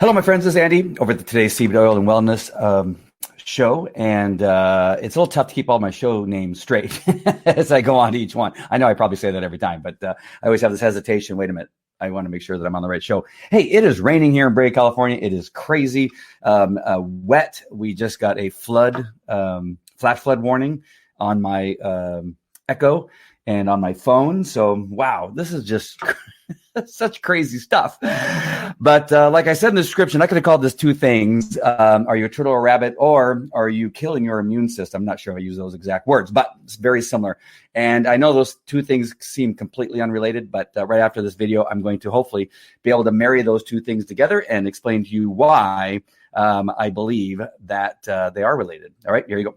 Hello, my friends. This is Andy over at today's CBD Oil and Wellness show. And it's a little tough to keep all my show names straight as I go on to each one. I know I probably say that every time, but I always have this hesitation. Wait a minute. I want to make sure that I'm on the right show. Hey, it is raining here in Brea, California. It is crazy wet. We just got a flash flood warning on my Echo and on my phone. So, wow, this is just such crazy stuff. But like I said in the description, I could have called this two things. Are you a turtle or a rabbit, or are you killing your immune system? I'm not sure if I use those exact words, but it's very similar. And I know those two things seem completely unrelated, but right after this video, I'm going to hopefully be able to marry those two things together and explain to you why I believe that they are related. All right, here you go.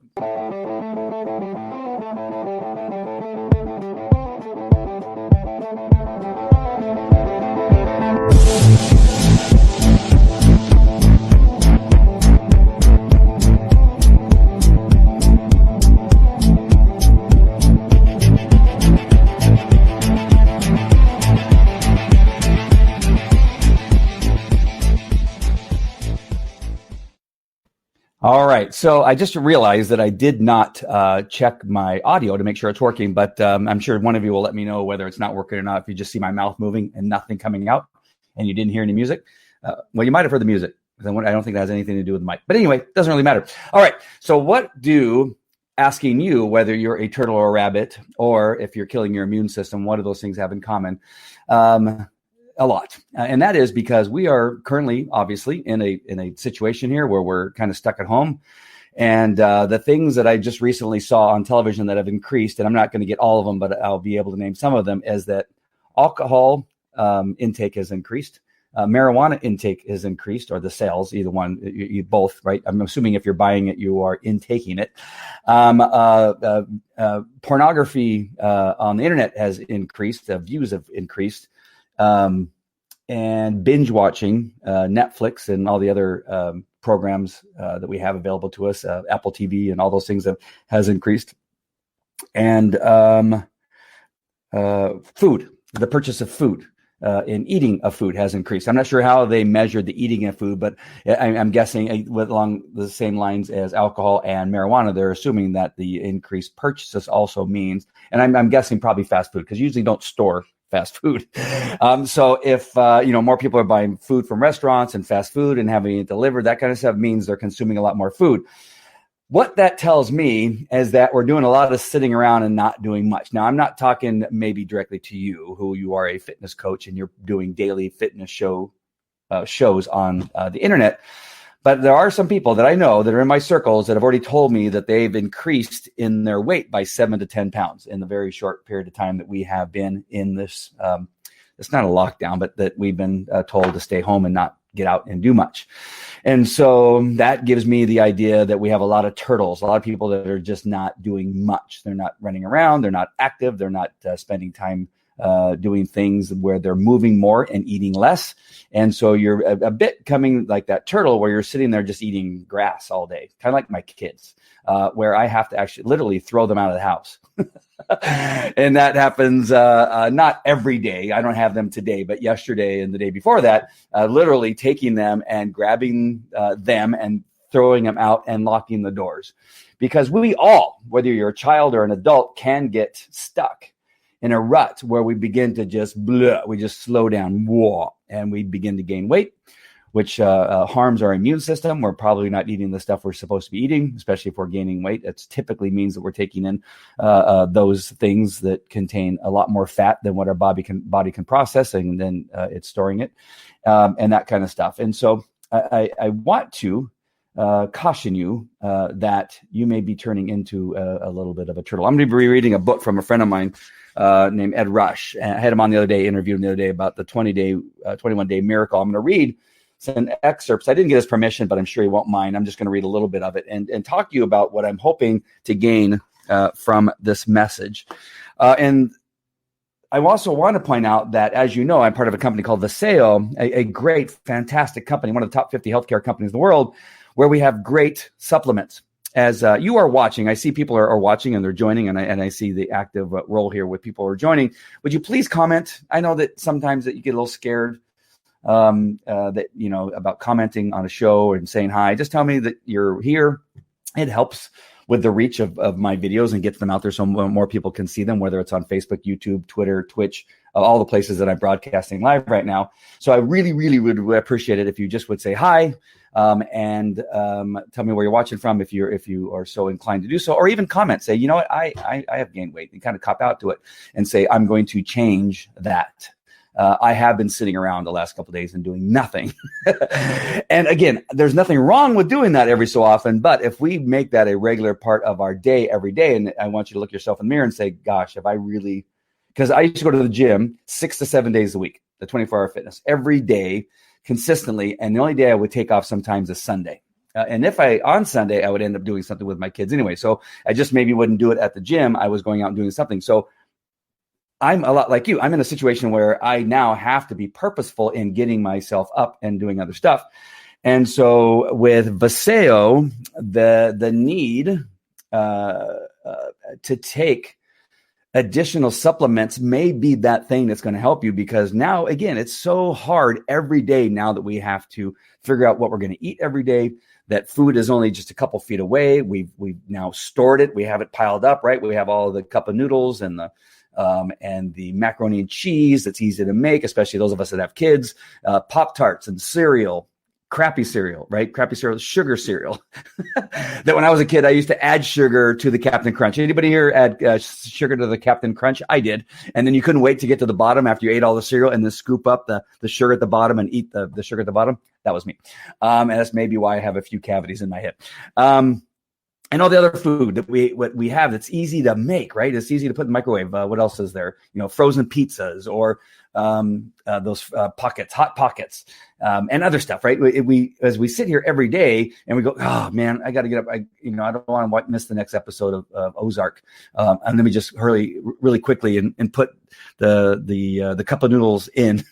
All right. So I just realized that I did not check my audio to make sure it's working, but I'm sure one of you will let me know whether it's not working or not. If you just see my mouth moving and nothing coming out and you didn't hear any music, well, you might have heard the music. I don't think that has anything to do with the mic. But anyway, it doesn't really matter. All right. So asking you whether you're a turtle or a rabbit, or if you're killing your immune system, what do those things have in common? A lot. And that is because we are currently, obviously, in a situation here where we're kind of stuck at home. And the things that I just recently saw on television that have increased, and I'm not going to get all of them, but I'll be able to name some of them, is that alcohol intake has increased. Marijuana intake has increased, or the sales, either one, you both, right? I'm assuming if you're buying it, you are intaking it. Pornography on the internet has increased. Views have increased. And binge watching, Netflix and all the other programs that we have available to us, Apple TV and all those things has increased. And food, the purchase of food and eating of food has increased. I'm not sure how they measured the eating of food, but I'm guessing along the same lines as alcohol and marijuana, they're assuming that the increased purchases also means, and I'm guessing probably fast food, because you usually don't store fast food. So if, more people are buying food from restaurants and fast food and having it delivered, that kind of stuff means they're consuming a lot more food. What that tells me is that we're doing a lot of sitting around and not doing much. Now, I'm not talking maybe directly to you, who you are a fitness coach and you're doing daily fitness shows on the internet. But there are some people that I know that are in my circles that have already told me that they've increased in their weight by 7 to 10 pounds in the very short period of time that we have been in this. It's not a lockdown, but that we've been told to stay home and not get out and do much. And so that gives me the idea that we have a lot of turtles, a lot of people that are just not doing much. They're not running around. They're not active. They're not spending time doing things where they're moving more and eating less. And so you're a bit coming like that turtle where you're sitting there just eating grass all day, kind of like my kids, where I have to actually literally throw them out of the house. And that happens not every day. I don't have them today, but yesterday and the day before that, literally taking them and grabbing them and throwing them out and locking the doors. Because we all, whether you're a child or an adult, can get stuck in a rut where we begin to we just slow down, and we begin to gain weight, which harms our immune system. We're probably not eating the stuff we're supposed to be eating, especially if we're gaining weight. It typically means that we're taking in those things that contain a lot more fat than what our body can process, and then it's storing it, and that kind of stuff. And so I want to caution you that you may be turning into a little bit of a turtle. I'm going to be reading a book from a friend of mine named Ed Rush. And I had him on the other day, interviewed him the other day about the 21-day miracle. I'm going to read some excerpts. I didn't get his permission, but I'm sure he won't mind. I'm just going to read a little bit of it and talk to you about what I'm hoping to gain from this message. And I also want to point out that, as you know, I'm part of a company called Vaseo, a great, fantastic company, one of the top 50 healthcare companies in the world, where we have great supplements. As you are watching, I see people are watching and they're joining, and I see the active role here with people who are joining. Would you please comment? I know that sometimes that you get a little scared that, about commenting on a show and saying hi. Just tell me that you're here. It helps with the reach of my videos and gets them out there so more people can see them, whether it's on Facebook, YouTube, Twitter, Twitch, all the places that I'm broadcasting live right now. So I really, really would appreciate it if you just would say hi, and tell me where you're watching from if you are so inclined to do so, or even comment, say, you know what, I have gained weight, and kind of cop out to it and say, I'm going to change that. I have been sitting around the last couple of days and doing nothing. And again, there's nothing wrong with doing that every so often, but if we make that a regular part of our day every day, and I want you to look yourself in the mirror and say, gosh, have I really, because I used to go to the gym 6 to 7 days a week, the 24-hour fitness, every day consistently. And the only day I would take off sometimes is Sunday. And on Sunday, I would end up doing something with my kids anyway. So I just maybe wouldn't do it at the gym. I was going out and doing something. So I'm a lot like you. I'm in a situation where I now have to be purposeful in getting myself up and doing other stuff. And so with Vaseo, the need to take additional supplements may be that thing that's going to help you, because now, again, it's so hard every day now that we have to figure out what we're going to eat every day, that food is only just a couple feet away. We've now stored it. We have it piled up, right? We have all the cup of noodles and the macaroni and cheese that's easy to make, especially those of us that have kids, Pop-Tarts and cereal, crappy cereal, right? Crappy cereal, sugar cereal. That when I was a kid, I used to add sugar to the Captain Crunch. Anybody here add sugar to the Captain Crunch? I did. And then you couldn't wait to get to the bottom after you ate all the cereal and then scoop up the sugar at the bottom and eat the sugar at the bottom. That was me. And that's maybe why I have a few cavities in my hip. And all the other food that we have that's easy to make, right? It's easy to put in the microwave. What else is there? Frozen pizzas or those pockets, hot pockets, and other stuff, right? As we sit here every day and we go, oh man, I got to get up. I don't want to miss the next episode of Ozark. And let me just hurry really quickly and put the cup of noodles in,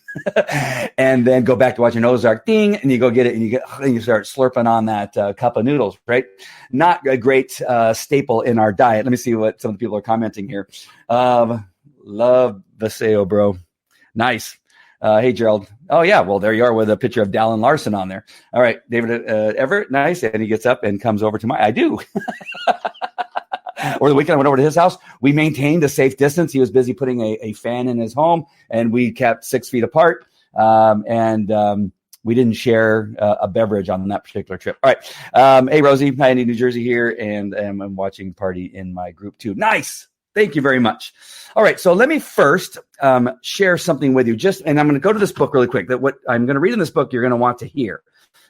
and then go back to watching Ozark. Ding, and you go get it, and you start slurping on that cup of noodles, right? Not a great staple in our diet. Let me see what some of the people are commenting here. Love Vaseo, bro. Nice. Hey, Gerald. Oh, yeah. Well, there you are with a picture of Dallin Larson on there. All right. David Everett. Nice. And he gets up and comes over to I do. Or the weekend I went over to his house. We maintained a safe distance. He was busy putting a fan in his home, and we kept 6 feet apart. And we didn't share a beverage on that particular trip. All right. Hey, Rosie. Hi, New Jersey here. And I'm watching party in my group too. Nice. Thank you very much. All right, so let me first share something with you. And I'm going to go to this book really quick. That what I'm going to read in this book, you're going to want to hear,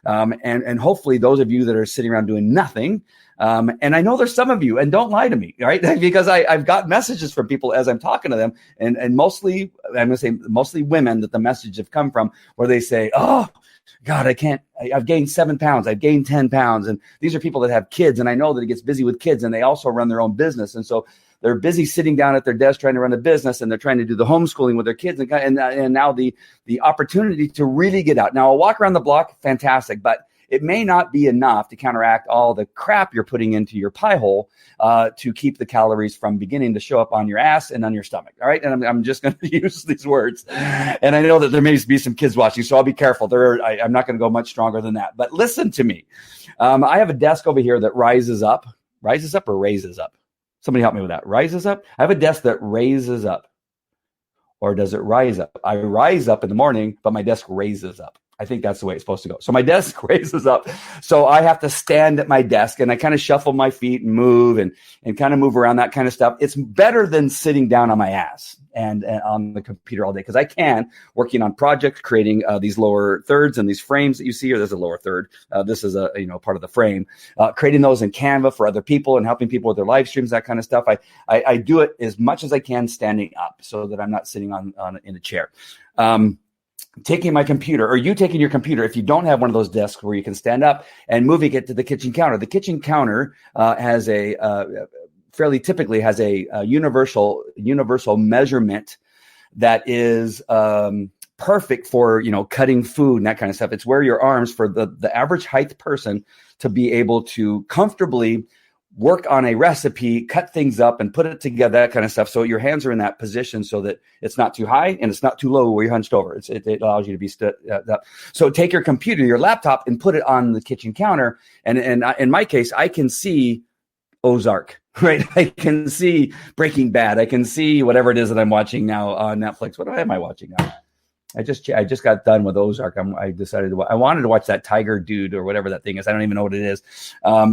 and hopefully those of you that are sitting around doing nothing. And I know there's some of you, and don't lie to me, right? Because I've got messages from people as I'm talking to them, and mostly I'm going to say mostly women that the message have come from, where they say, "Oh, God, I've gained 7 pounds. I've gained 10 pounds." And these are people that have kids, and I know that it gets busy with kids, and they also run their own business, and so they're busy sitting down at their desk trying to run a business, and they're trying to do the homeschooling with their kids, and now the opportunity to really get out. Now, a walk around the block, fantastic, but it may not be enough to counteract all the crap you're putting into your pie hole to keep the calories from beginning to show up on your ass and on your stomach. All right, and I'm just going to use these words, and I know that there may be some kids watching, so I'll be careful. I'm not going to go much stronger than that. But listen to me. I have a desk over here that rises up or raises up. Somebody help me with that. Rises up? I have a desk that raises up. Or does it rise up? I rise up in the morning, but my desk raises up. I think that's the way it's supposed to go. So my desk raises up. So I have to stand at my desk, and I kind of shuffle my feet and move and kind of move around, that kind of stuff. It's better than sitting down on my ass and on the computer all day, because I can, working on projects, creating these lower thirds and these frames that you see here. There's a lower third. This is a part of the frame. Creating those in Canva for other people and helping people with their live streams, that kind of stuff. I do it as much as I can standing up, so that I'm not sitting in a chair. Taking my computer, or you taking your computer, if you don't have one of those desks where you can stand up, and moving it to the kitchen counter. The kitchen counter has fairly typically has a universal measurement that is perfect for cutting food and that kind of stuff. It's where your arms, for the average height person to be able to comfortably work on a recipe, cut things up and put it together, that kind of stuff. So your hands are in that position so that it's not too high and it's not too low where you're hunched over. It allows you to be stood up. So take your computer, your laptop, and put it on the kitchen counter. And in my case, I can see Ozark, right? I can see Breaking Bad. I can see whatever it is that I'm watching now on Netflix. What am I watching now? I just got done with Ozark. I decided I wanted to watch that tiger dude or whatever that thing is. I don't even know what it is. I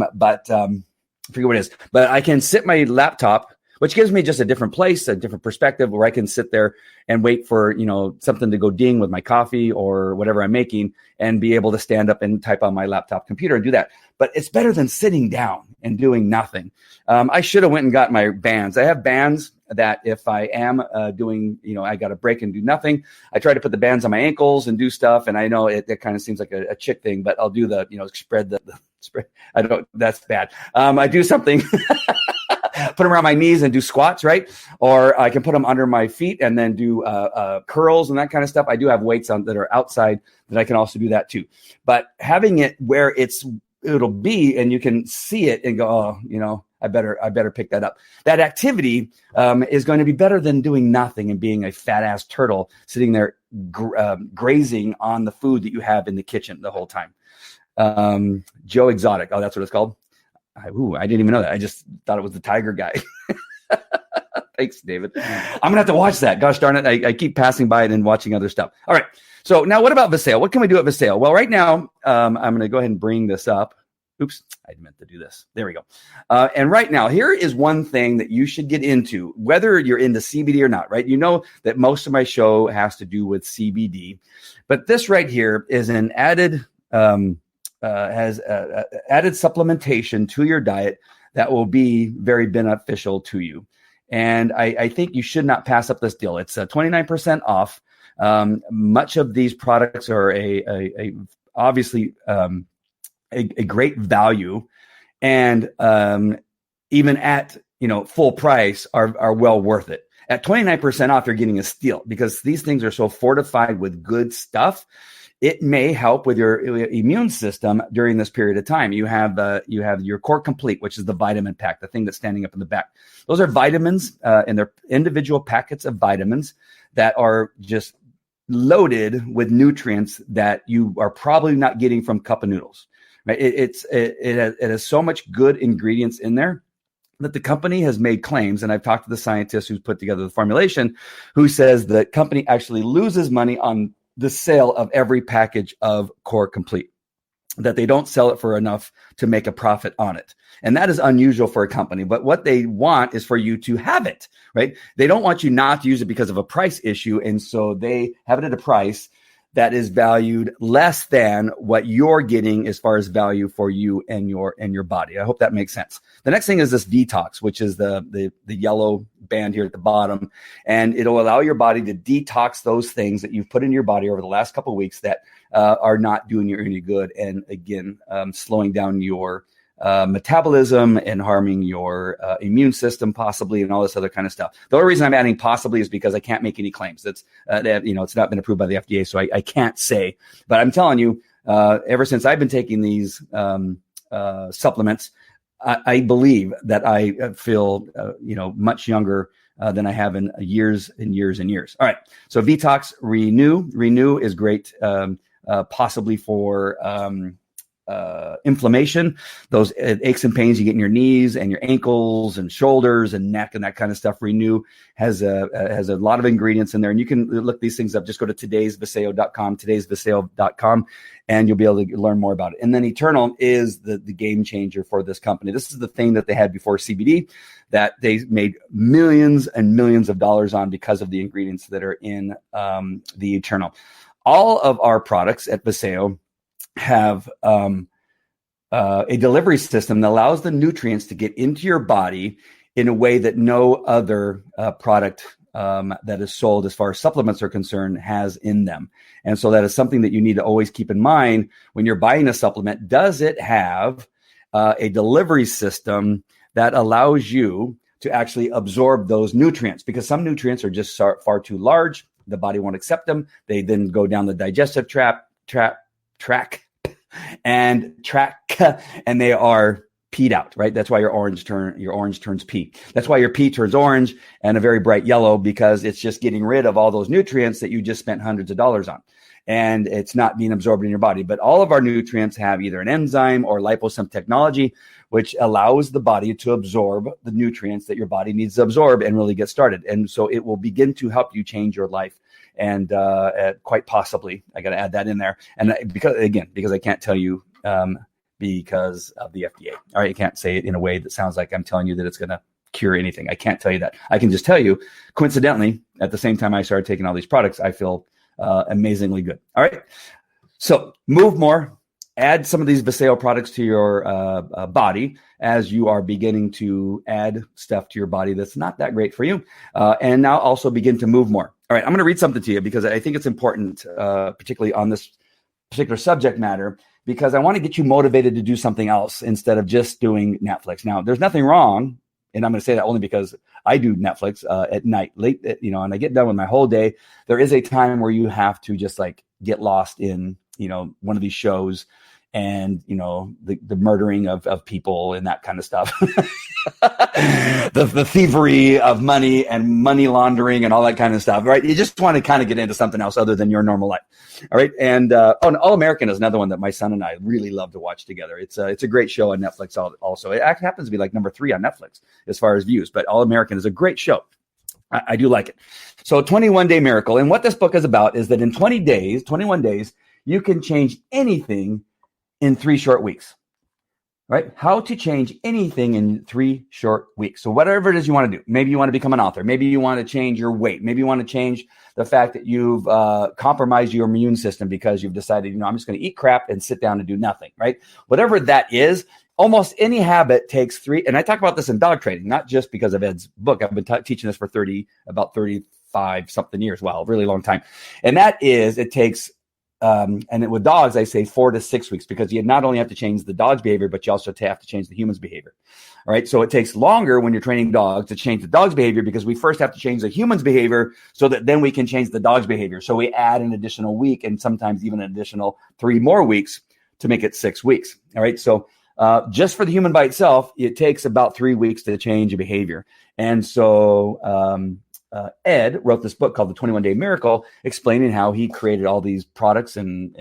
forget what it is, but I can sit my laptop, which gives me just a different place, a different perspective where I can sit there and wait for, something to go ding with my coffee or whatever I'm making and be able to stand up and type on my laptop computer and do that. But it's better than sitting down and doing nothing. I should have went and got my bands. I have bands that if I am doing, I got to break and do nothing, I try to put the bands on my ankles and do stuff. And I know it kind of seems like a chick thing, but I'll do the, spread the spread. I don't, that's bad. I do something, put them around my knees and do squats, right? Or I can put them under my feet and then do curls and that kind of stuff. I do have weights on that are outside that I can also do that too. But having it where it'll be and you can see it and go, oh, I better pick that up. That activity is going to be better than doing nothing and being a fat ass turtle sitting there grazing on the food that you have in the kitchen the whole time. Joe Exotic. Oh, that's what it's called. I didn't even know that. I just thought it was the tiger guy. Thanks, David. I'm going to have to watch that. Gosh darn it. I keep passing by it and watching other stuff. All right. So now what about Visail? What can we do at Visail? Well, right now, I'm going to go ahead and bring this up. Oops, I meant to do this. There we go. And right now, here is one thing that you should get into, whether you're into CBD or not, right? You know that most of my show has to do with CBD, but this right here is an added, has added supplementation to your diet that will be very beneficial to you. And I think you should not pass up this deal. It's 29% off. Much of these products are obviously a great value, and even at full price are well worth it. At 29% off, you're getting a steal because these things are so fortified with good stuff. It may help with your immune system during this period of time. You have your Core Complete, which is the vitamin pack, the thing that's standing up in the back. Those are vitamins, and they're individual packets of vitamins that are just loaded with nutrients that you are probably not getting from cup of noodles. Right? It has so much good ingredients in there that the company has made claims, and I've talked to the scientist who's put together the formulation, who says the company actually loses money on the sale of every package of Core Complete, that they don't sell it for enough to make a profit on it. And that is unusual for a company. But what they want is for you to have it, right? They don't want you not to use it because of a price issue. And so they have it at a price that is valued less than what you're getting as far as value for you and your body. I hope that makes sense. The next thing is this detox, which is the yellow band here at the bottom, and it'll allow your body to detox those things that you've put in your body over the last couple of weeks that are not doing you any good, and again, slowing down your metabolism and harming your immune system possibly, and all this other kind of stuff. The only reason I'm adding possibly is because I can't make any claims. It's not been approved by the FDA, so I can't say. But I'm telling you, ever since I've been taking these supplements, I believe that I feel much younger than I have in years and years and years. All right, so Vitox Renew. Renew is great, possibly for inflammation, those aches and pains you get in your knees and your ankles and shoulders and neck and that kind of stuff. Renew has a lot of ingredients in there, and you can look these things up. Just go to today'sviseo.com, and you'll be able to learn more about it. And then Eternal is the game changer for this company. This is the thing that they had before CBD that they made millions and millions of dollars on because of the ingredients that are in the Eternal. All of our products at Viseo have a delivery system that allows the nutrients to get into your body in a way that no other product that is sold as far as supplements are concerned has in them. And so that is something that you need to always keep in mind when you're buying a supplement. Does it have a delivery system that allows you to actually absorb those nutrients? Because some nutrients are just far too large. The body won't accept them. They then go down the digestive tract, and they are peed out, right? That's why your orange turns pea. That's why your pea turns orange and a very bright yellow, because it's just getting rid of all those nutrients that you just spent hundreds of dollars on. And it's not being absorbed in your body. But all of our nutrients have either an enzyme or liposome technology, which allows the body to absorb the nutrients that your body needs to absorb and really get started. And so it will begin to help you change your life. And quite possibly, I got to add that in there. And because I can't tell you because of the FDA. All right, I can't say it in a way that sounds like I'm telling you that it's going to cure anything. I can't tell you that. I can just tell you, coincidentally, at the same time I started taking all these products, I feel amazingly good. All right. So move more, add some of these Viseo products to your body as you are beginning to add stuff to your body that's not that great for you. And now also begin to move more. All right. I'm going to read something to you because I think it's important, particularly on this particular subject matter, because I want to get you motivated to do something else instead of just doing Netflix. Now, there's nothing wrong. And I'm going to say that only because I do Netflix at night, late, and I get done with my whole day. There is a time where you have to just like get lost in, one of these shows and, the murdering of people and that kind of stuff. the thievery of money and money laundering and all that kind of stuff, right? You just want to kind of get into something else other than your normal life. All right. And All American is another one that my son and I really love to watch together. It's a great show on Netflix also. It actually happens to be like number 3 on Netflix as far as views, but All American is a great show. I do like it. So 21 Day Miracle. And what this book is about is that in 21 days, you can change anything in 3 short weeks. Right? How to change anything in 3 short weeks. So whatever it is you want to do, maybe you want to become an author. Maybe you want to change your weight. Maybe you want to change the fact that you've compromised your immune system because you've decided, I'm just going to eat crap and sit down and do nothing, right? Whatever that is, almost any habit takes 3. And I talk about this in dog training, not just because of Ed's book. I've been teaching this for about 35 something years. Wow, a really long time. And that is, it takes with dogs, I say 4 to 6 weeks, because you not only have to change the dog's behavior, but you also have to change the human's behavior. All right. So it takes longer when you're training dogs to change the dog's behavior, because we first have to change the human's behavior so that then we can change the dog's behavior. So we add an additional week and sometimes even an additional 3 more weeks to make it 6 weeks. All right. So just for the human by itself, it takes about 3 weeks to change a behavior. And so, Ed wrote this book called The 21 Day Miracle, explaining how he created all these products and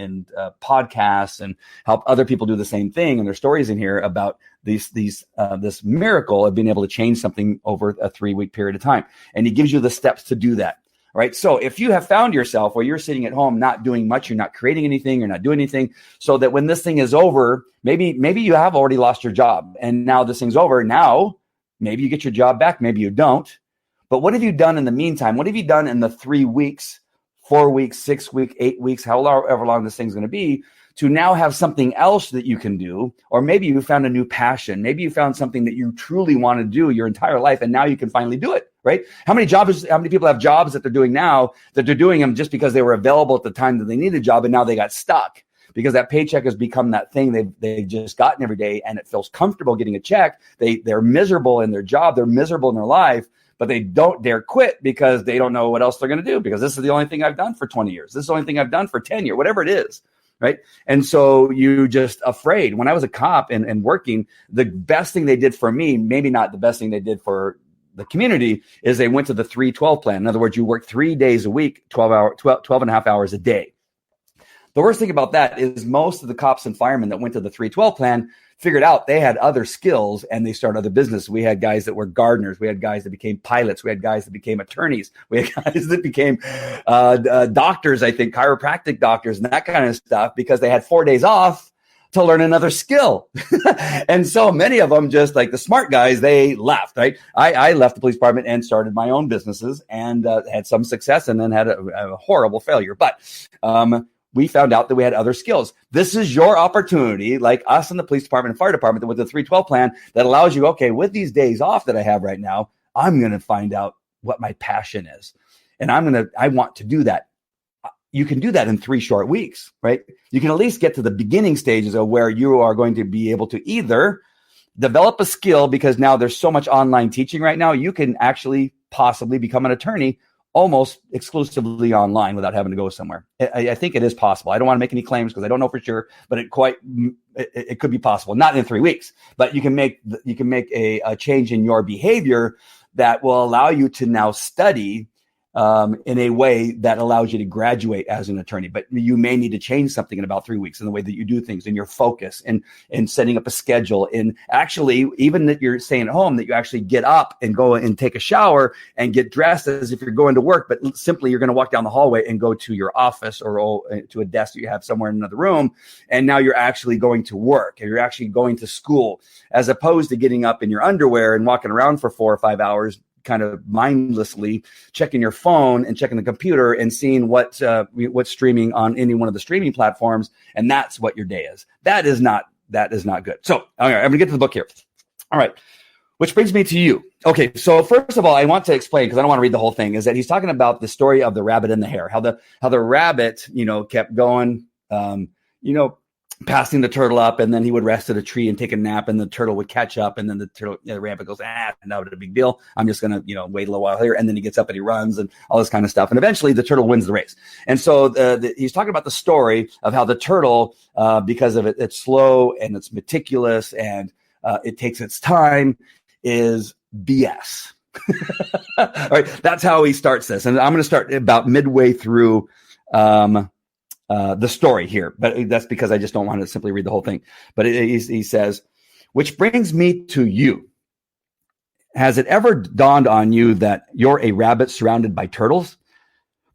podcasts and help other people do the same thing. And there's stories in here about this miracle of being able to change something over a 3-week period of time. And he gives you the steps to do that. All right. So if you have found yourself where you're sitting at home, not doing much, you're not creating anything, you're not doing anything, so that when this thing is over, maybe you have already lost your job and now this thing's over. Now, maybe you get your job back, maybe you don't. But what have you done in the meantime? What have you done in the 3 weeks, 4 weeks, 6 weeks, 8 weeks, however long this thing's going to be, to now have something else that you can do? Or maybe you found a new passion. Maybe you found something that you truly want to do your entire life, and now you can finally do it, right? How many people have jobs that they're doing now that they're doing them just because they were available at the time that they needed a job, and now they got stuck? Because that paycheck has become that thing they've just gotten every day, and it feels comfortable getting a check. They're miserable in their job. They're miserable in their life. But they don't dare quit because they don't know what else they're going to do, because this is the only thing I've done for 20 years. This is the only thing I've done for 10 years, whatever it is, right? And so you just afraid. When I was a cop and working, the best thing they did for me, maybe not the best thing they did for the community, is they went to the 3-12 plan. In other words, you work 3 days a week, 12 and a half hours a day. The worst thing about that is most of the cops and firemen that went to the 3-12 plan figured out they had other skills and they started other business. We had guys that were gardeners. We had guys that became pilots. We had guys that became attorneys. We had guys that became doctors, I think, chiropractic doctors and that kind of stuff, because they had 4 days off to learn another skill. And so many of them, just like the smart guys, they left, right? I left the police department and started my own businesses and had some success, and then had a horrible failure. But we found out that we had other skills. This is your opportunity, like us in the police department and fire department with the 3-12 plan, that allows you, okay, with these days off that I have right now, I'm going to find out what my passion is. And I want to do that. You can do that in 3 short weeks, right? You can at least get to the beginning stages of where you are going to be able to either develop a skill, because now there's so much online teaching right now, you can actually possibly become an attorney almost exclusively online without having to go somewhere. I think it is possible. I don't want to make any claims because I don't know for sure, but it could be possible. Not in 3 weeks, but you can make a change in your behavior that will allow you to now study in a way that allows you to graduate as an attorney. But you may need to change something in about 3 weeks in the way that you do things, in your focus, and setting up a schedule. And actually, even that you're staying at home, that you actually get up and go and take a shower and get dressed as if you're going to work, but simply you're going to walk down the hallway and go to your office or to a desk that you have somewhere in another room. And now you're actually going to work, and you're actually going to school, as opposed to getting up in your underwear and walking around for 4 or 5 hours, kind of mindlessly checking your phone and checking the computer and seeing what's streaming on any one of the streaming platforms. And that's what your day is. That is not good. So, all right, I'm going to get to the book here. All right. Which brings me to you. Okay. So first of all, I want to explain, because I don't want to read the whole thing, is that he's talking about the story of the rabbit and the hare, how the rabbit, kept going, passing the turtle up, and then he would rest at a tree and take a nap, and the turtle would catch up, and then the rabbit goes, not a big deal. I'm just going to, wait a little while here. And then he gets up and he runs and all this kind of stuff. And eventually the turtle wins the race. And so he's talking about the story of how the turtle, because of it's slow and it's meticulous and it takes its time, is BS. All right. That's how he starts this. And I'm going to start about midway through, the story here, but that's because I just don't want to simply read the whole thing. But he says, which brings me to you. Has it ever dawned on you that you're a rabbit surrounded by turtles?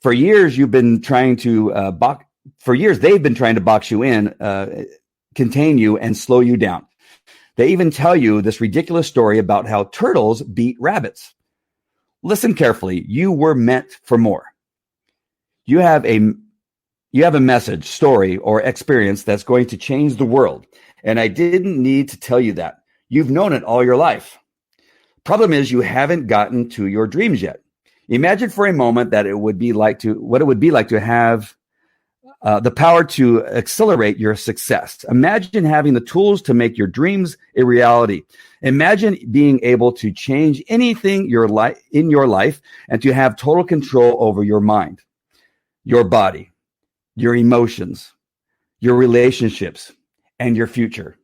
For years, they've been trying to box you in, contain you, and slow you down. They even tell you this ridiculous story about how turtles beat rabbits. Listen carefully. You were meant for more. You have a message, story, or experience that's going to change the world. And I didn't need to tell you that. You've known it all your life. Problem is, you haven't gotten to your dreams yet. Imagine for a moment what it would be like to have the power to accelerate your success. Imagine having the tools to make your dreams a reality. Imagine being able to change anything in your life and to have total control over your mind, your body, your emotions, your relationships, and your future.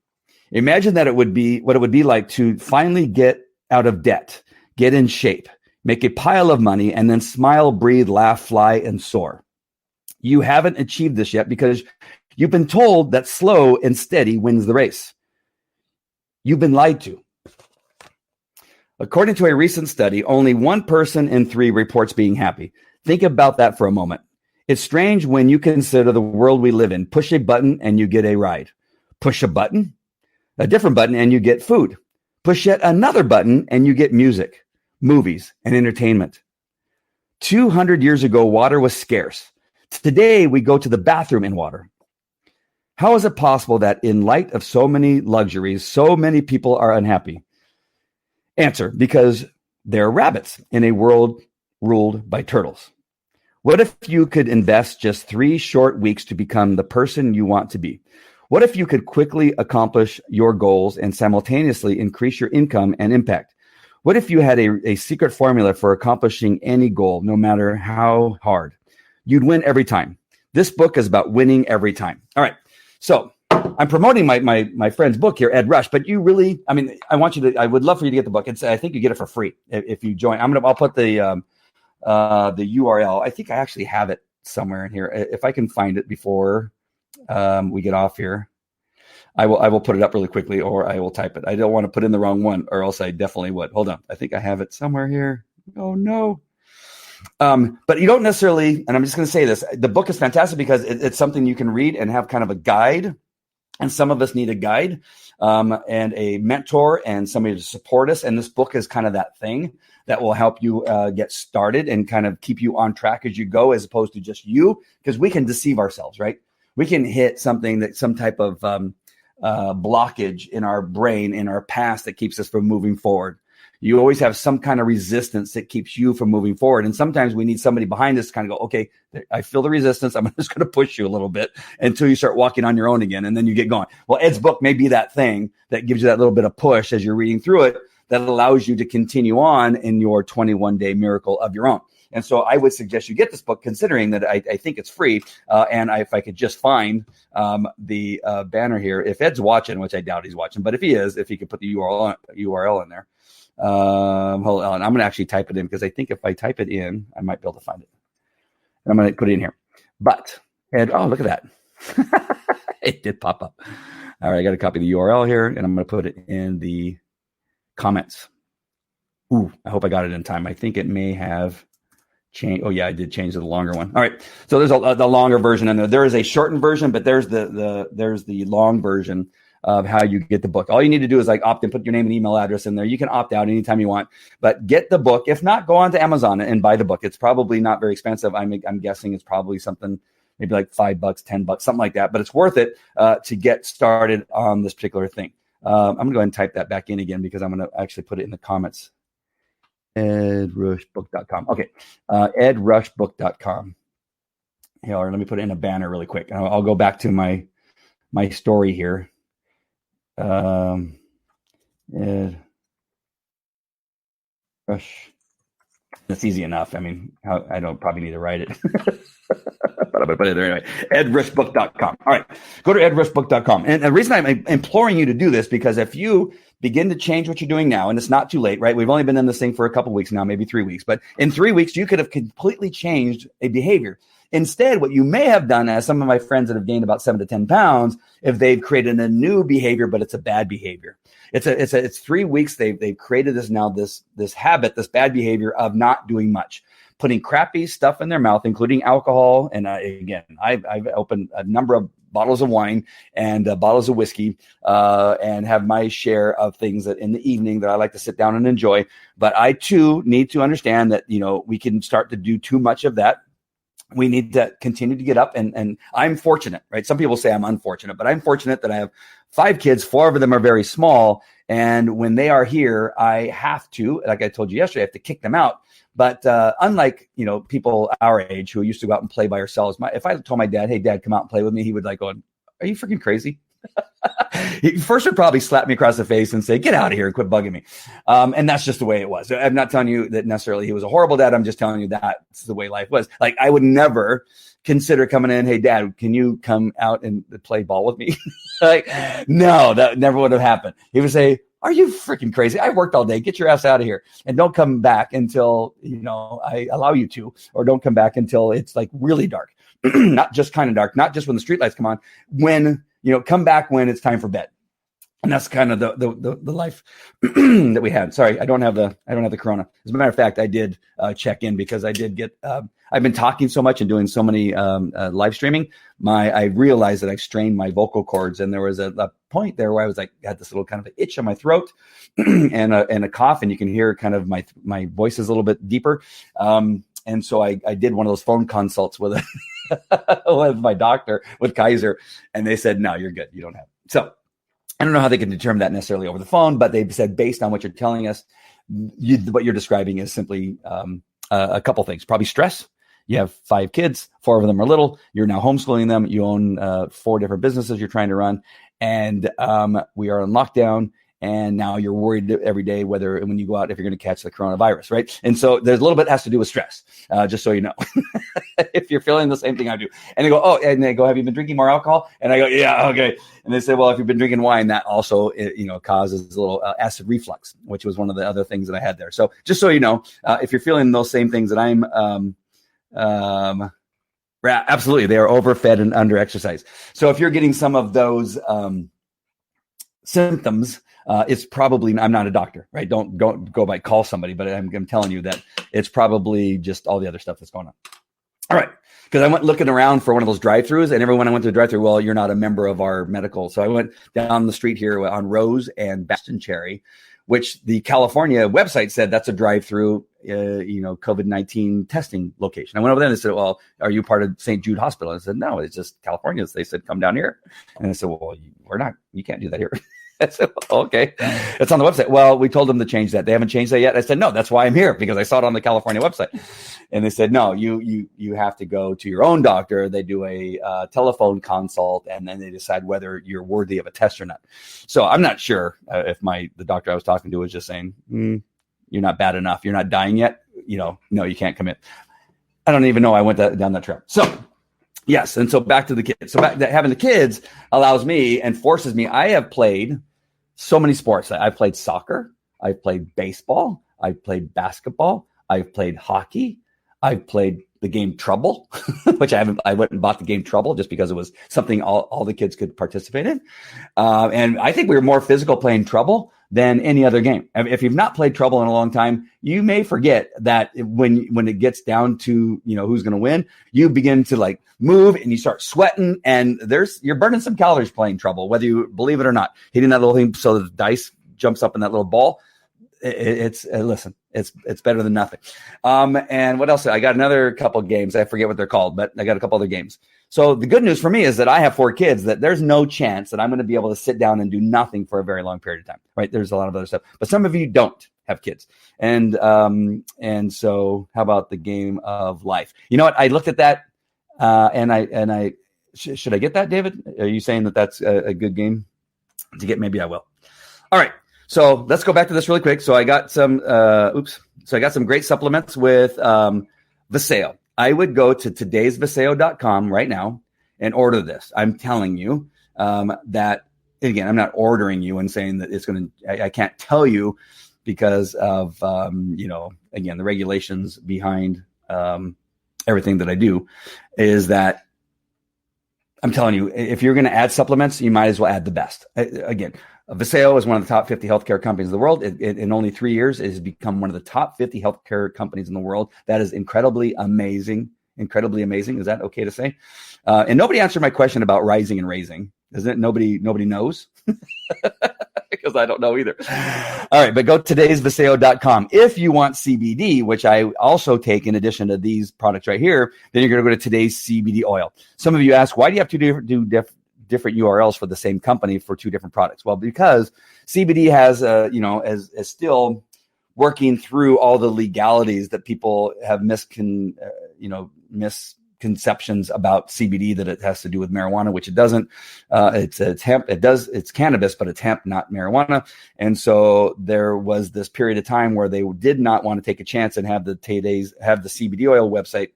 Imagine what it would be like to finally get out of debt, get in shape, make a pile of money, and then smile, breathe, laugh, fly, and soar. You haven't achieved this yet because you've been told that slow and steady wins the race. You've been lied to. According to a recent study, only 1 person in 3 reports being happy. Think about that for a moment. It's strange when you consider the world we live in. Push a button and you get a ride. Push a different button, and you get food. Push yet another button and you get music, movies, and entertainment. 200 years ago, water was scarce. Today, we go to the bathroom in water. How is it possible that in light of so many luxuries, so many people are unhappy? Answer: because they're rabbits in a world ruled by turtles. What if you could invest just 3 short weeks to become the person you want to be? What if you could quickly accomplish your goals and simultaneously increase your income and impact? What if you had a secret formula for accomplishing any goal, no matter how hard? You'd win every time. This book is about winning every time. All right. So I'm promoting my friend's book here, Ed Rush, but I would love for you to get the book. I think you get it for free if you join. I'll put the URL. I think I actually have it somewhere in here. If I can find it before we get off here, I will put it up really quickly, or I will type it. I don't want to put in the wrong one, or else I definitely would. Hold on. I think I have it somewhere here. Oh no. But you don't necessarily, and I'm just going to say this, the book is fantastic because it's something you can read and have kind of a guide. And some of us need a guide and a mentor and somebody to support us. And this book is kind of that thing that will help you get started and kind of keep you on track as you go, as opposed to just you, because we can deceive ourselves, right? We can hit some type of blockage in our brain, in our past, that keeps us from moving forward. You always have some kind of resistance that keeps you from moving forward. And sometimes we need somebody behind us to kind of go, okay, I feel the resistance. I'm just going to push you a little bit until you start walking on your own again. And then you get going. Well, Ed's book may be that thing that gives you that little bit of push as you're reading through it that allows you to continue on in your 21-day miracle of your own. And so I would suggest you get this book, considering that I think it's free. If I could just find the banner here, if Ed's watching, which I doubt he's watching, but if he is, if he could put the URL in there. Hold on, I'm going to actually type it in, because I think if I type it in, I might be able to find it. I'm going to put it in here. But Ed, oh, look at that. It did pop up. All right, I got to copy the URL here, and I'm going to put it in the comments. Ooh, I hope I got it in time. I think it may have changed. Oh yeah, I did change to the longer one. All right, so there's the longer version, and there is a shortened version, but there's the long version of how you get the book. All you need to do is opt in, put your name and email address in there. You can opt out anytime you want, but get the book. If not, go on to Amazon and buy the book. It's probably not very expensive. I'm guessing it's probably something maybe like $5, $10, something like that, but it's worth it to get started on this particular thing. I'm gonna go ahead and type that back in again, because I'm gonna actually put it in the comments. edrushbook.com. Okay. edrushbook.com. Here, let me put it in a banner really quick. I'll go back to my story here. Ed Rush. That's easy enough. I mean, I don't probably need to write it. But I'm going to put it there anyway. edrushbook.com. All right. Go to edrushbook.com. And the reason I'm imploring you to do this, because if you begin to change what you're doing now, and it's not too late, right? We've only been in this thing for a couple of weeks now, maybe 3 weeks. But in 3 weeks, you could have completely changed a behavior. Instead, what you may have done, as some of my friends that have gained about 7 to 10 pounds, if they've created a new behavior, but it's a bad behavior. It's 3 weeks. They've created this habit, this bad behavior of not doing much, putting crappy stuff in their mouth, including alcohol. And again, I've opened a number of bottles of wine and bottles of whiskey, and have my share of things that in the evening that I like to sit down and enjoy. But I too need to understand that, we can start to do too much of that. We need to continue to get up, and I'm fortunate, right? Some people say I'm unfortunate, but I'm fortunate that I have 5 kids. 4 of them are very small. And when they are here, I have to, like I told you yesterday, I have to kick them out. But unlike, people our age who used to go out and play by ourselves, if I told my dad, "Hey, Dad, come out and play with me," he would "Are you freaking crazy?" He first would probably slap me across the face and say, "Get out of here and quit bugging me." And that's just the way it was. I'm not telling you that necessarily he was a horrible dad. I'm just telling you that's the way life was. I would never consider coming in, "Hey, Dad, can you come out and play ball with me?" No, that never would have happened. He would say, "Are you freaking crazy? I worked all day. Get your ass out of here. And don't come back until, I allow you to, or don't come back until it's really dark." Not just kind of dark, not just when the streetlights come on, when, come back when it's time for bed. And that's kind of the life that we had. Sorry, I don't have the corona. As a matter of fact, I did check in, because I did get, I've been talking so much and doing so many live streaming. I realized that I've strained my vocal cords, and there was a point there where I was had this little kind of an itch on my throat and a cough, and you can hear kind of my voice is a little bit deeper. And so I did one of those phone consults with with my doctor, with Kaiser, and they said, "No, you're good. You don't have it." So I don't know how they can determine that necessarily over the phone, but they said, based on what you're telling us, what you're describing is simply a couple things. Probably stress. You have 5 kids, 4 of them are little. You're now homeschooling them. You own 4 different businesses you're trying to run, and we are in lockdown. And now you're worried every day when you go out, if you're going to catch the coronavirus, right? And so there's a little bit has to do with stress, just so you know. If you're feeling the same thing I do. And they go, "Oh," and they go, "Have you been drinking more alcohol?" And I go, "Yeah, okay." And they say, "Well, if you've been drinking wine, that also, causes a little acid reflux," which was one of the other things that I had there. So just so you know, if you're feeling those same things that I'm, absolutely, they are overfed and under exercise. So if you're getting some of those symptoms, it's probably, I'm not a doctor, right? Don't go by call somebody, but I'm telling you that it's probably just all the other stuff that's going on. All right. Because I went looking around for one of those drive-throughs, and everyone I went to the drive-through, "Well, you're not a member of our medical." So I went down the street here on Rose and Bastion Cherry, which the California website said that's a drive-through, COVID-19 testing location. I went over there and they said, "Well, are you part of St. Jude Hospital?" I said, "No, it's just California." They said, "Come down here." And I said, "Well, we're not, you can't do that here." I said, "Okay, it's on the website." Well, we told them to change that. They haven't changed that yet. I said, "No, that's why I'm here, because I saw it on the California website." And they said, "No, you have to go to your own doctor. They do a telephone consult, and then they decide whether you're worthy of a test or not." So I'm not sure if the doctor I was talking to was just saying, "You're not bad enough. You're not dying yet. no, you can't commit. I don't even know I went down that trail. So yes. And so back to the kids. So having the kids allows me and forces me. I have played so many sports. I've played soccer. I've played baseball. I've played basketball. I've played hockey. I've played the game Trouble, which I went and bought the game Trouble just because it was something all the kids could participate in. And I think we were more physical playing Trouble than any other game. If you've not played Trouble in a long time, you may forget that when it gets down to, who's going to win, you begin to like move and you start sweating and you're burning some calories playing Trouble, whether you believe it or not. Hitting that little thing so the dice jumps up in that little ball. Listen, it's better than nothing. And what else? I got another couple of games. I forget what they're called, but I got a couple other games. So the good news for me is that I have 4 kids that there's no chance that I'm going to be able to sit down and do nothing for a very long period of time, right? There's a lot of other stuff, but some of you don't have kids. And so how about the game of life? You know what? I looked at that, should I get that, David? Are you saying that that's a good game to get? Maybe I will. All right. So let's go back to this really quick. So I got some, So I got some great supplements with Viseo. I would go to todaysviseo.com right now and order this. I'm telling you that, again, I'm not ordering you and saying that it's going to, I can't tell you because of, again, the regulations behind everything that I do is that I'm telling you, if you're going to add supplements, you might as well add the best. Again, Viseo is one of the top 50 healthcare companies in the world. In only 3 years, it has become one of the top 50 healthcare companies in the world. That is incredibly amazing. Incredibly amazing. Is that okay to say? And nobody answered my question about rising and raising. Isn't it? Nobody knows because I don't know either. All right, but go to todaysviseo.com. If you want CBD, which I also take in addition to these products right here, then you're going to go to Today's CBD oil. Some of you ask, why do you have to do different URLs for the same company for 2 different products? Well, because CBD has, is still working through all the legalities that people have misconceptions about CBD, that it has to do with marijuana, which it doesn't. It's hemp. It's cannabis, but it's hemp, not marijuana. And so there was this period of time where they did not want to take a chance and have the CBD oil website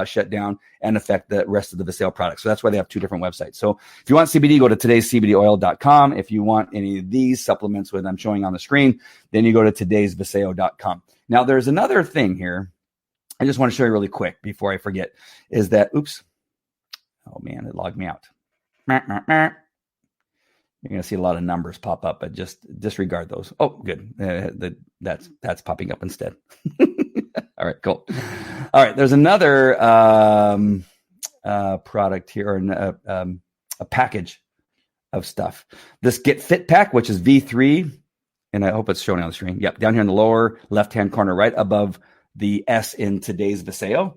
shut down and affect the rest of the Viseo products. So that's why they have 2 different websites. So if you want CBD, go to todayscbdoil.com. If you want any of these supplements that I'm showing on the screen, then you go to todaysviseo.com. Now there's another thing here I just want to show you really quick before I forget, is that, oh man, it logged me out. You're going to see a lot of numbers pop up, but just disregard those. Oh, good. That's popping up instead. All right, cool. All right, there's another product here, or a package of stuff. This Get Fit Pack, which is V3, and I hope it's showing on the screen. Yep, down here in the lower left-hand corner, right above the S in Today's Viseo,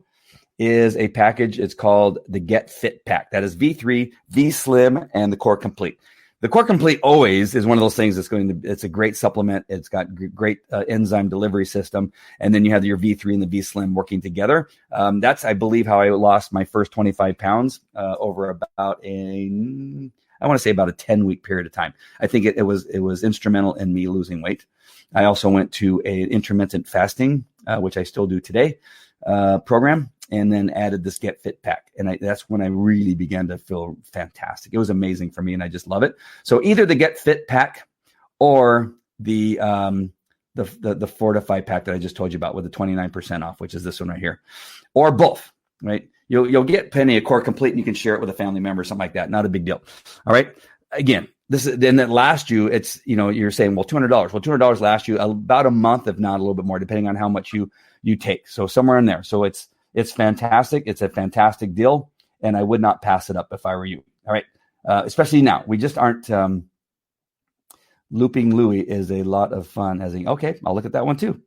is a package. It's called the Get Fit Pack. That is V3, V Slim, and the Core Complete. The Core Complete always is one of those things it's a great supplement. It's got great enzyme delivery system. And then you have your V3 and the V Slim working together. That's, I believe, how I lost my first 25 pounds over about a 10-week period of time. I think it was instrumental in me losing weight. I also went to an intermittent fasting, which I still do today, program, and then added this Get Fit Pack. And that's when I really began to feel fantastic. It was amazing for me, and I just love it. So either the Get Fit Pack or the Fortify Pack that I just told you about with the 29% off, which is this one right here, or both, right? You'll get plenty of Core Complete, and you can share it with a family member, something like that. Not a big deal. All right. Again, then that lasts you, it's, you're saying, well, $200. Well, $200 lasts you about a month, if not a little bit more, depending on how much you take. So somewhere in there. So it's fantastic. It's a fantastic deal, and I would not pass it up if I were you. All right. Especially now. We just aren't, Looping Louie is a lot of fun. Okay, I'll look at that one too.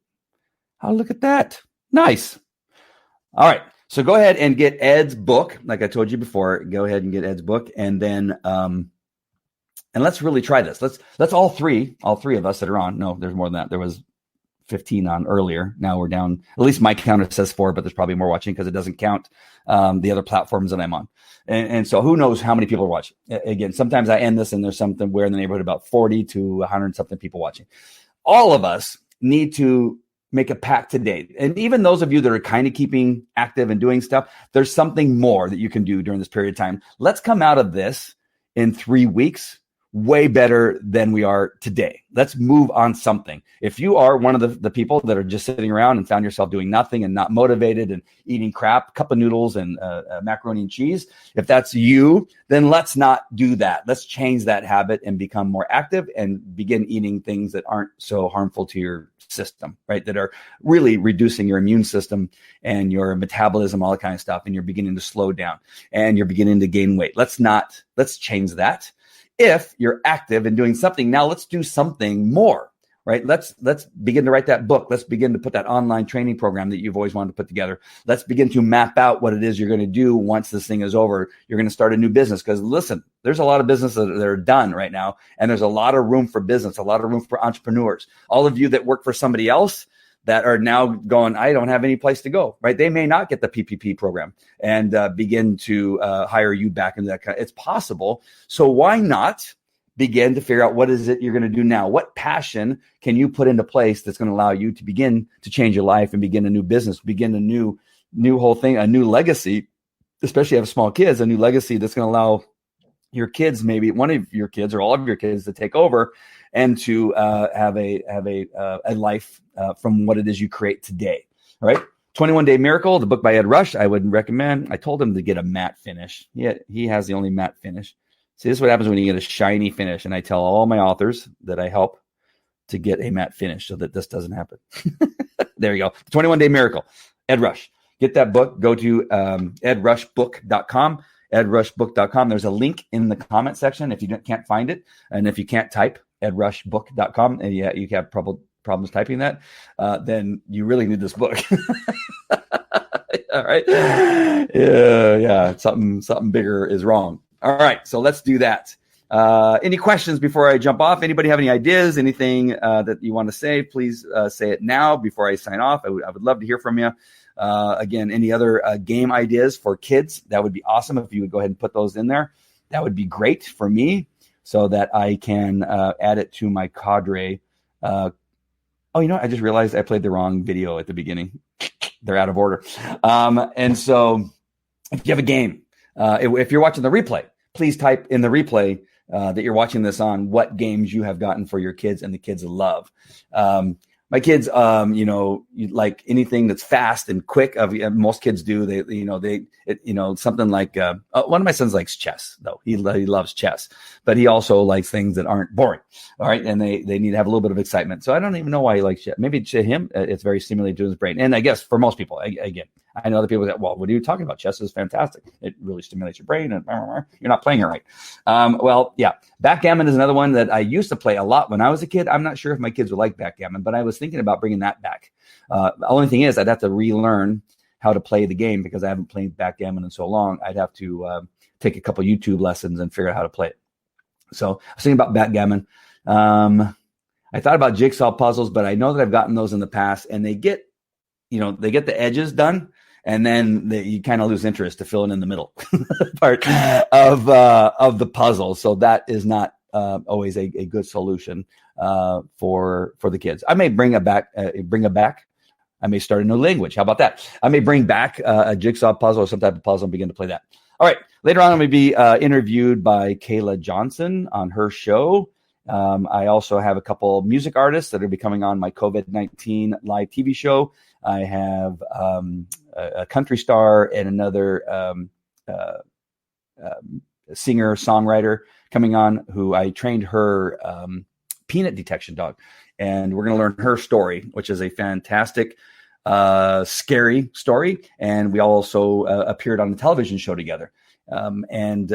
I'll look at that. Nice. All right. So go ahead and get Ed's book. Like I told you before, go ahead and get Ed's book. And then, and let's really try this. Let's all three of us that are on. No, there's more than that. There was 15 on earlier. Now we're down. At least my counter says 4, but there's probably more watching because it doesn't count the other platforms that I'm on. And so who knows how many people are watching. Again, sometimes I end this and there's something where in the neighborhood about 40 to 100 something people watching. All of us need to make a pact today. And even those of you that are kind of keeping active and doing stuff, there's something more that you can do during this period of time. Let's come out of this in 3 weeks way better than we are today. Let's move on something. If you are one of the people that are just sitting around and found yourself doing nothing and not motivated and eating crap, cup of noodles and macaroni and cheese, if that's you, then let's not do that. Let's change that habit and become more active and begin eating things that aren't so harmful to your system, right? That are really reducing your immune system and your metabolism, all that kind of stuff. And you're beginning to slow down and you're beginning to gain weight. Let's change that. If you're active and doing something, now let's do something more, right? Let's begin to write that book. Let's begin to put that online training program that you've always wanted to put together. Let's begin to map out what it is you're going to do once this thing is over. You're going to start a new business because listen, there's a lot of businesses that are done right now, and there's a lot of room for business, a lot of room for entrepreneurs. All of you that work for somebody else that are now going, I don't have any place to go, right? They may not get the PPP program and begin to hire you back into that. It's possible. So why not begin to figure out what is it you're going to do now? What passion can you put into place that's going to allow you to begin to change your life and begin a new business, begin a new whole thing, a new legacy, especially if you have small kids, a new legacy that's going to allow your kids, maybe one of your kids or all of your kids, to take over and to have a life from what it is you create today. All right. 21 Day Miracle, the book by Ed Rush, I would recommend. I told him to get a matte finish. He has the only matte finish. See, this is what happens when you get a shiny finish. And I tell all my authors that I help to get a matte finish so that this doesn't happen. There you go. 21 Day Miracle, Ed Rush. Get that book. Go to edrushbook.com. edrushbook.com. There's a link in the comment section if you can't find it. And if you can't type edrushbook.com and you have problems typing that, then you really need this book. All right. Yeah. Something bigger is wrong. All right. So let's do that. Any questions before I jump off? Anybody have any ideas, anything that you want to say? Please say it now before I sign off. I would love to hear from you. Again, any other game ideas for kids, that would be awesome. If you would go ahead and put those in there, that would be great for me so that I can add it to my cadre. Oh, you know what? I just realized I played the wrong video at the beginning. They're out of order. And so if you have a game, if you're watching the replay, please type in the replay that you're watching this on what games you have gotten for your kids and the kids love. My kids, like anything that's fast and quick. Most kids do. Something like one of my sons likes chess, though. He loves chess, but he also likes things that aren't boring. All right, and they need to have a little bit of excitement. So I don't even know why he likes chess. Maybe to him, it's very stimulating to his brain. And I guess for most people, again, I know other people that, well, what are you talking about? Chess is fantastic. It really stimulates your brain, and you're not playing it right. Well, yeah, backgammon is another one that I used to play a lot when I was a kid. I'm not sure if my kids would like backgammon, but I was thinking about bringing that back. The only thing is I'd have to relearn how to play the game because I haven't played backgammon in so long. I'd have to take a couple YouTube lessons and figure out how to play it. So I was thinking about backgammon. I thought about jigsaw puzzles, but I know that I've gotten those in the past, and they get the edges done, and then you kind of lose interest to fill in the middle part of the puzzle. So that is not always a good solution for the kids. I may bring it back. I may start a new language. How about that? I may bring back a jigsaw puzzle or some type of puzzle and begin to play that. All right. Later on, I'm going to be interviewed by Kayla Johnson on her show. I also have a couple music artists that are becoming on my COVID-19 live TV show. I have a country star and another singer-songwriter coming on who I trained her peanut detection dog. And we're going to learn her story, which is a fantastic, scary story. And we also appeared on the television show together and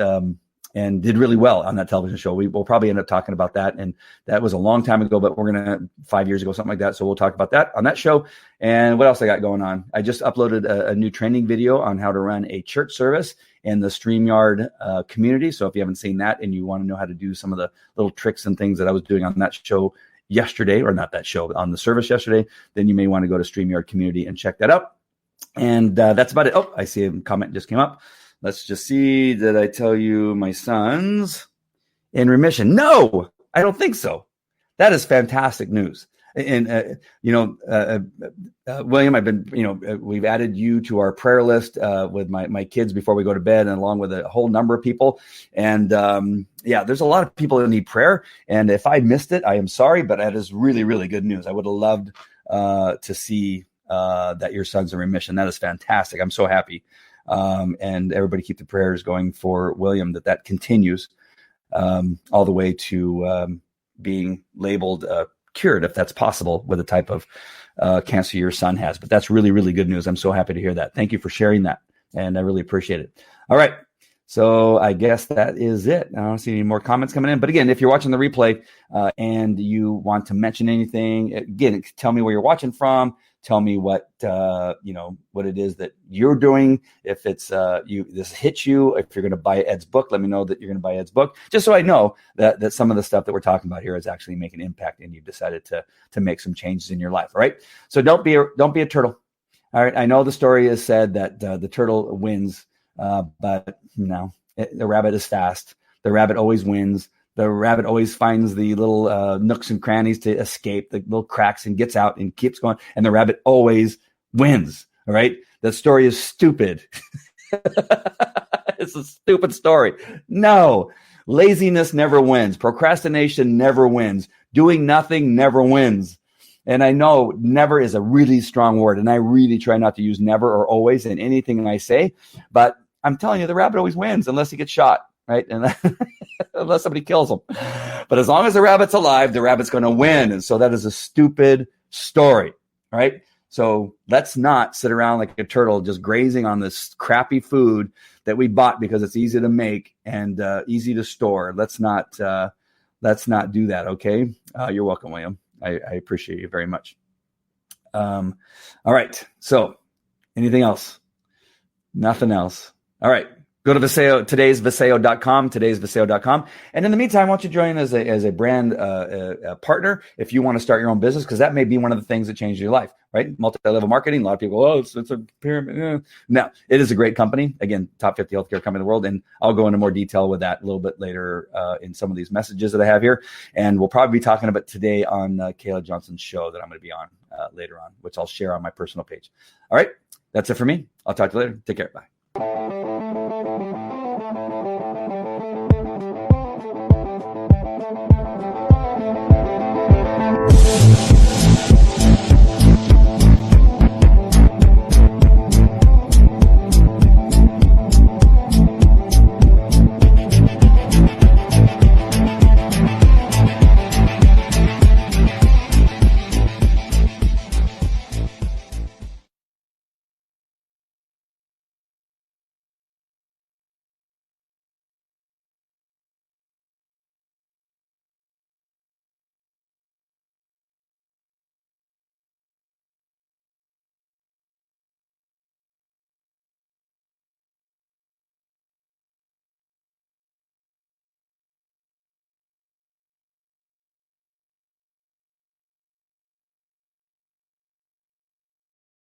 did really well on that television show. We'll probably end up talking about that. And that was a long time ago, but we're going to 5 years ago, something like that. So we'll talk about that on that show. And what else I got going on? I just uploaded a new training video on how to run a church service in the StreamYard community. So if you haven't seen that and you want to know how to do some of the little tricks and things that I was doing on that show yesterday, or not that show, on the service yesterday, then you may want to go to StreamYard community and check that out. And that's about it. Oh, I see a comment just came up. Let's just see. Did I tell you my son's in remission? No, I don't think so. That is fantastic news. And, William, I've been, we've added you to our prayer list with my kids before we go to bed, and along with a whole number of people. And there's a lot of people that need prayer. And if I missed it, I am sorry, but that is really, really good news. I would have loved to see that your son's in remission. That is fantastic. I'm so happy. And everybody keep the prayers going for William, that continues all the way to being labeled cured, if that's possible, with the type of cancer your son has. But that's really, really good news. I'm so happy to hear that. Thank you for sharing that. And I really appreciate it. All right. So I guess that is it. I don't see any more comments coming in. But again, if you're watching the replay and you want to mention anything, again, tell me where you're watching from. Tell me what it is that you're doing. If it's this hits you, if you're going to buy Ed's book, let me know that you're going to buy Ed's book, just so I know that some of the stuff that we're talking about here is actually making an impact, and you've decided to make some changes in your life. All right. So don't be a turtle. All right. I know the story is said that the turtle wins, but the rabbit is fast. The rabbit always wins. The rabbit always finds the little nooks and crannies to escape, the little cracks, and gets out and keeps going. And the rabbit always wins. All right. That story is stupid. It's a stupid story. No, laziness never wins. Procrastination never wins. Doing nothing never wins. And I know never is a really strong word, and I really try not to use never or always in anything I say. But I'm telling you, the rabbit always wins unless he gets shot. Right. And unless somebody kills him. But as long as the rabbit's alive, the rabbit's going to win. And so that is a stupid story. Right. So let's not sit around like a turtle just grazing on this crappy food that we bought because it's easy to make and easy to store. Let's not do that. OK, you're welcome, William. I appreciate you very much. All right. So anything else? Nothing else. All right. Go to Viseo, today'sviseo.com. And in the meantime, why don't you join as a brand partner if you want to start your own business, because that may be one of the things that changes your life, right? Multi-level marketing. A lot of people go, it's a pyramid. No, it is a great company. Again, top 50 healthcare company in the world. And I'll go into more detail with that a little bit later in some of these messages that I have here. And we'll probably be talking about today on Kayla Johnson's show that I'm going to be on later on, which I'll share on my personal page. All right. That's it for me. I'll talk to you later. Take care. Bye.